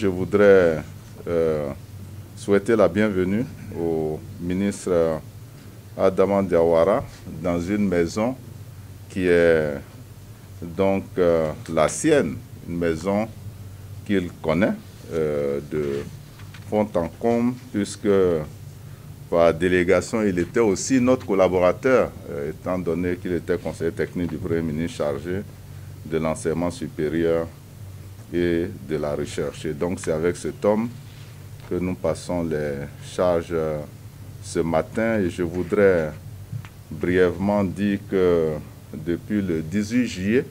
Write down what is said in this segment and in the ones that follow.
Je voudrais souhaiter la bienvenue au ministre Adama Diawara dans une maison qui est donc la sienne, une maison qu'il connaît de fond en comble, puisque par délégation, il était aussi notre collaborateur, étant donné qu'il était conseiller technique du Premier ministre chargé de l'enseignement supérieur et de la recherche. Et donc c'est avec cet homme que nous passons les charges ce matin. Et je voudrais brièvement dire que depuis le 18 juillet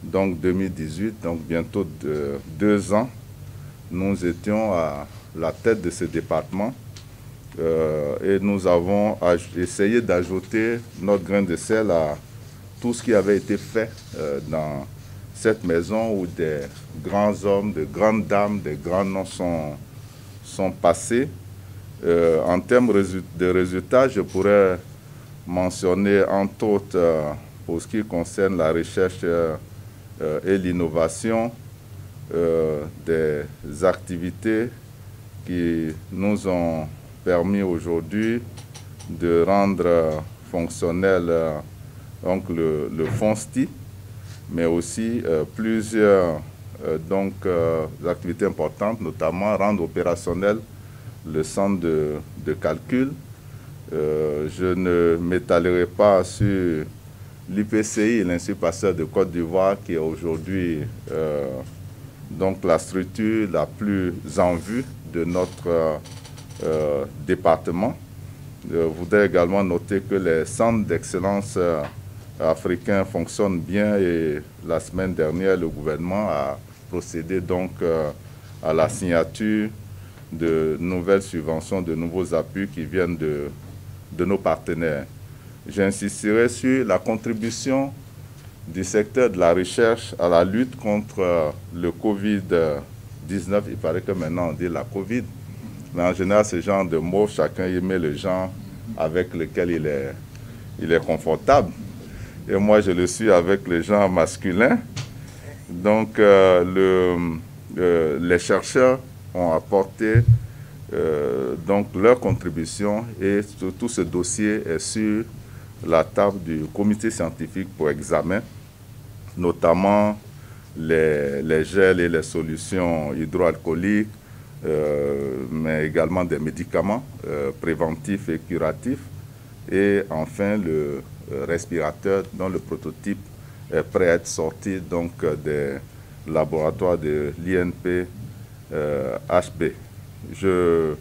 donc 2018, donc bientôt 2 ans, nous étions à la tête de ce département et nous avons essayé d'ajouter notre grain de sel à tout ce qui avait été fait dans cette maison où des grands hommes, de grandes dames, des grands noms sont passés. En termes de résultats, je pourrais mentionner entre autres, pour ce qui concerne la recherche et l'innovation, des activités qui nous ont permis aujourd'hui de rendre fonctionnel donc le FONSTI, mais aussi plusieurs activités importantes, notamment rendre opérationnel le centre de calcul. Je ne m'étalerai pas sur l'IPCI, l'Institut Pasteur de Côte d'Ivoire, qui est aujourd'hui donc la structure la plus en vue de notre département. Je voudrais également noter que les centres d'excellence africains fonctionnent bien et la semaine dernière, le gouvernement a procédé donc à la signature de nouvelles subventions, de nouveaux appuis qui viennent de nos partenaires. J'insisterai sur la contribution du secteur de la recherche à la lutte contre le Covid-19. Il paraît que maintenant on dit la Covid, mais en général, ce genre de mots, chacun y met le genre avec lequel il est confortable. Et moi, je le suis avec le genre masculin. Donc, les chercheurs ont apporté donc leur contribution et tout ce dossier est sur la table du comité scientifique pour examen, notamment les gels et les solutions hydroalcooliques, mais également des médicaments préventifs et curatifs, et enfin le respirateur dont le prototype est prêt à être sorti donc des laboratoires de l'INP HB. Je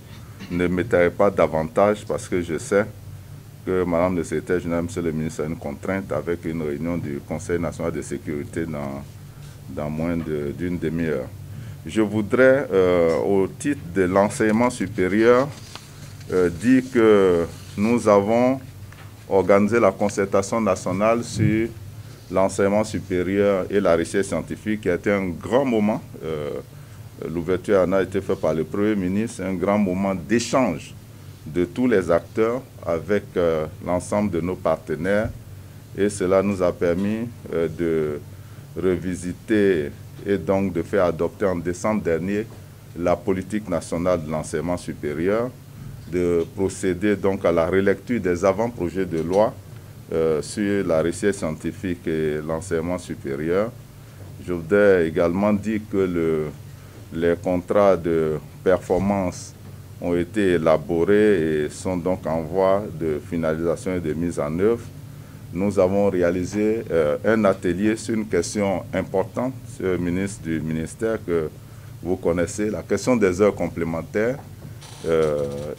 ne m'étalerai pas davantage parce que je sais que Madame le secrétaire général, Monsieur le ministre, a une contrainte avec une réunion du Conseil national de sécurité dans moins d'une demi-heure. Je voudrais, au titre de l'enseignement supérieur, dire que nous avons organisé la concertation nationale sur l'enseignement supérieur et la recherche scientifique, qui a été un grand moment. L'ouverture en a été faite par le Premier ministre, un grand moment d'échange de tous les acteurs avec l'ensemble de nos partenaires. Et cela nous a permis de revisiter et donc de faire adopter en décembre dernier la politique nationale de l'enseignement supérieur, de procéder donc à la relecture des avant-projets de loi sur la recherche scientifique et l'enseignement supérieur. Je voudrais également dire que les contrats de performance ont été élaborés et sont donc en voie de finalisation et de mise en œuvre. Nous avons réalisé un atelier sur une question importante, Monsieur le ministre du ministère, que vous connaissez, la question des heures complémentaires,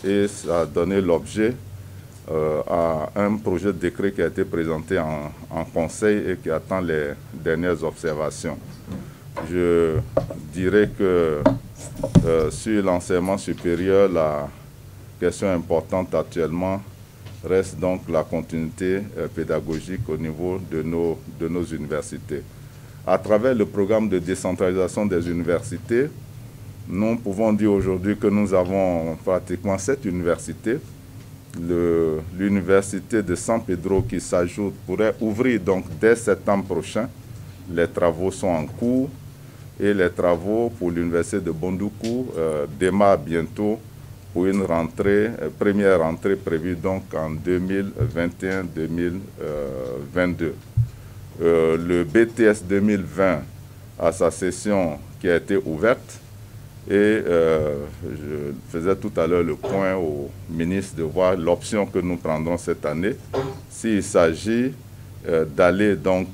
et ça a donné l'objet à un projet de décret qui a été présenté en conseil et qui attend les dernières observations. Je dirais que sur l'enseignement supérieur, la question importante actuellement reste donc la continuité pédagogique au niveau de nos universités. À travers le programme de décentralisation des universités, nous pouvons dire aujourd'hui que nous avons pratiquement 7 universités. L'université de San Pedro qui s'ajoute pourrait ouvrir donc dès septembre prochain. Les travaux sont en cours. et les travaux pour l'université de Bondoukou démarrent bientôt pour une rentrée, première rentrée prévue donc en 2021-2022. Le BTS 2020 a sa session qui a été ouverte et je faisais tout à l'heure le point au ministre de voir l'option que nous prendrons cette année. S'il s'agit d'aller donc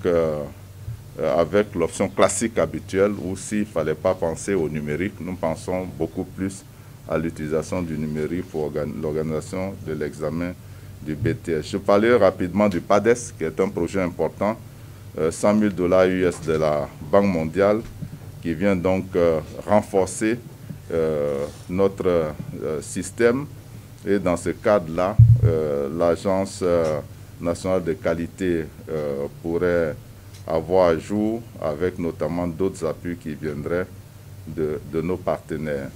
avec l'option classique habituelle ou s'il ne fallait pas penser au numérique, nous pensons beaucoup plus à l'utilisation du numérique pour l'organisation de l'examen du BTS. Je parlais rapidement du PADES, qui est un projet important, 100 000 $ US de la Banque mondiale, qui vient donc renforcer notre système. Et dans ce cadre-là, l'Agence nationale de qualité pourrait avoir jour avec notamment d'autres appuis qui viendraient de nos partenaires.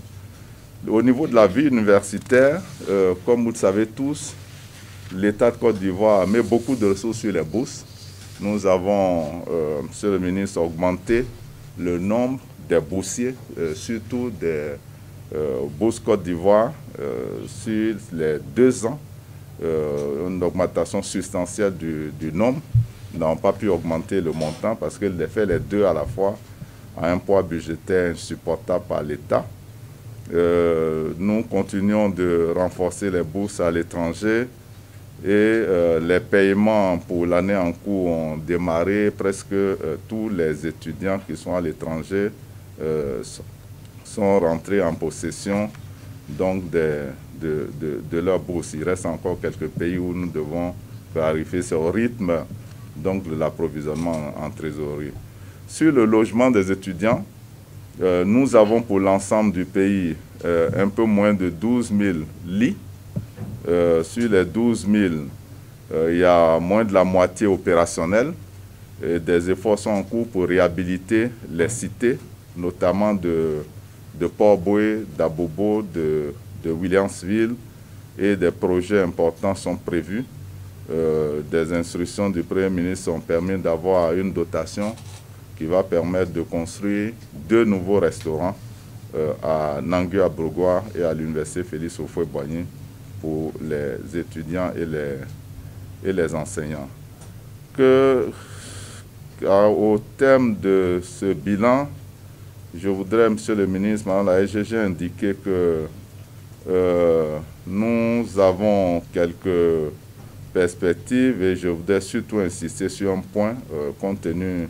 Au niveau de la vie universitaire, comme vous le savez tous, l'État de Côte d'Ivoire met beaucoup de ressources sur les bourses. Nous avons, Monsieur le ministre, augmenté le nombre des boursiers, surtout des bourses Côte d'Ivoire, sur les 2 ans, une augmentation substantielle du nombre. Nous n'avons pas pu augmenter le montant parce que fait les deux à la fois a un poids budgétaire insupportable par l'État. Nous continuons de renforcer les bourses à l'étranger et les paiements pour l'année en cours ont démarré. Presque tous les étudiants qui sont à l'étranger sont rentrés en possession donc de leur bourse. Il reste encore quelques pays où nous devons clarifier ce rythme donc de l'approvisionnement en trésorerie. Sur le logement des étudiants, nous avons pour l'ensemble du pays un peu moins de 12 000 lits. Sur les 12 000, il y a moins de la moitié opérationnelle. Et des efforts sont en cours pour réhabiliter les cités, notamment de Port-Boué, d'Abobo, de Williamsville, et des projets importants sont prévus. Des instructions du Premier ministre ont permis d'avoir une dotation qui va permettre de construire 2 nouveaux restaurants à Nangu-Abrogwa et à l'université Félix Houphouët-Boigny pour les étudiants et les enseignants. Au terme de ce bilan, je voudrais, Monsieur le ministre, Madame la SGG, indiquer que nous avons quelques perspectives et je voudrais surtout insister sur un point, compte tenu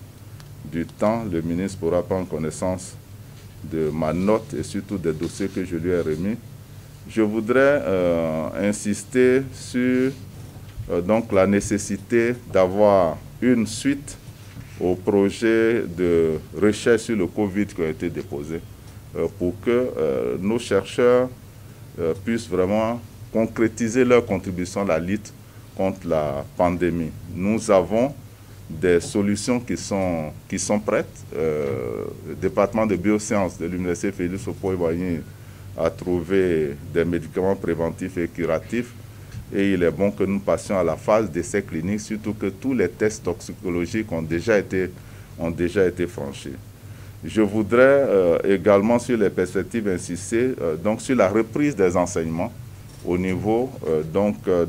du temps, le ministre pourra prendre connaissance de ma note et surtout des dossiers que je lui ai remis. Je voudrais insister sur donc la nécessité d'avoir une suite aux projets de recherche sur le Covid qui ont été déposés pour que nos chercheurs puissent vraiment concrétiser leur contribution à la lutte contre la pandémie. Nous avons des solutions qui sont prêtes. Le département de biosciences de l'université Félix Houphouët-Boigny a trouvé des médicaments préventifs et curatifs et il est bon que nous passions à la phase d'essai clinique, surtout que tous les tests toxicologiques ont déjà été franchis. Je voudrais également sur les perspectives insister donc sur la reprise des enseignements au niveau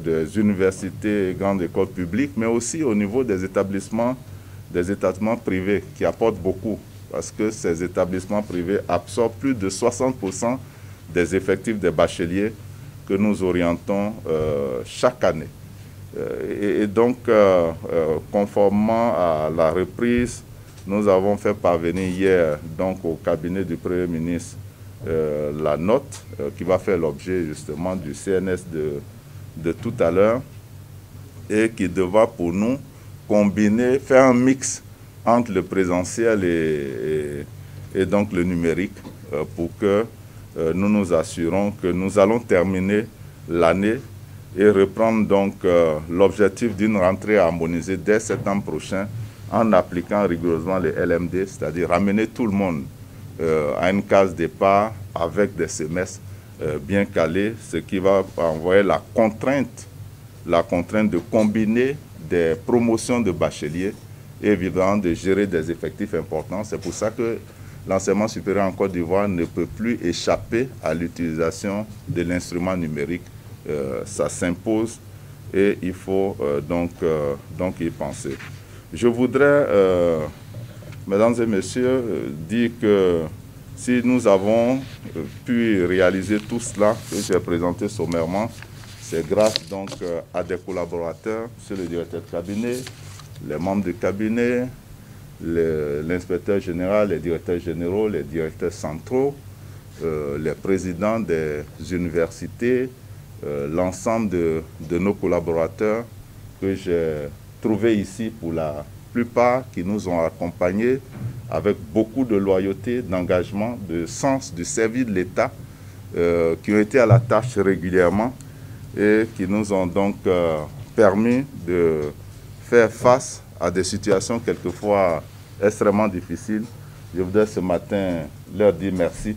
des universités et grandes écoles publiques, mais aussi au niveau des établissements privés qui apportent beaucoup, parce que ces établissements privés absorbent plus de 60% des effectifs des bacheliers que nous orientons chaque année. Et donc, conformément à la reprise, nous avons fait parvenir hier donc, au cabinet du Premier ministre la note qui va faire l'objet justement du CNS de tout à l'heure et qui devra pour nous combiner, faire un mix entre le présentiel et donc le numérique pour que nous nous assurons que nous allons terminer l'année et reprendre donc l'objectif d'une rentrée harmonisée dès septembre prochain en appliquant rigoureusement les LMD, c'est-à-dire ramener tout le monde à une case départ avec des semestres bien calés, ce qui va envoyer la contrainte de combiner des promotions de bacheliers et évidemment de gérer des effectifs importants. C'est pour ça que l'enseignement supérieur en Côte d'Ivoire ne peut plus échapper à l'utilisation de l'instrument numérique. Ça s'impose et il faut donc y penser. Je voudrais, mesdames et messieurs, dire que si nous avons pu réaliser tout cela que j'ai présenté sommairement, c'est grâce donc à des collaborateurs, c'est le directeur de cabinet, les membres du cabinet, l'inspecteur général, les directeurs généraux, les directeurs centraux, les présidents des universités, l'ensemble de nos collaborateurs que j'ai trouvés ici pour la plupart, qui nous ont accompagnés avec beaucoup de loyauté, d'engagement, de sens du service de l'État, qui ont été à la tâche régulièrement et qui nous ont donc permis de faire face à des situations quelquefois extrêmement difficiles. Je voudrais ce matin leur dire merci.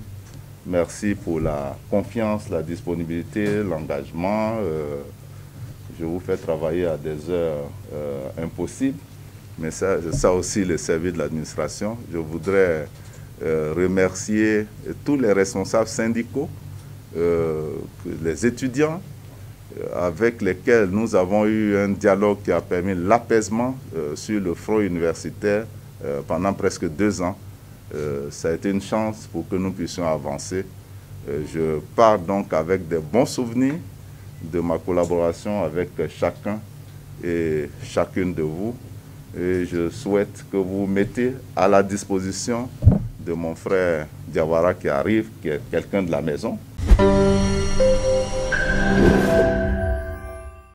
Merci pour la confiance, la disponibilité, l'engagement. Je vous fais travailler à des heures impossibles, mais ça aussi, le service de l'administration. Je voudrais remercier tous les responsables syndicaux, les étudiants, avec lesquels nous avons eu un dialogue qui a permis l'apaisement sur le front universitaire pendant presque 2 ans. Ça a été une chance pour que nous puissions avancer. Je pars donc avec des bons souvenirs de ma collaboration avec chacun et chacune de vous. Et je souhaite que vous mettez à la disposition de mon frère Diawara qui arrive, qui est quelqu'un de la maison.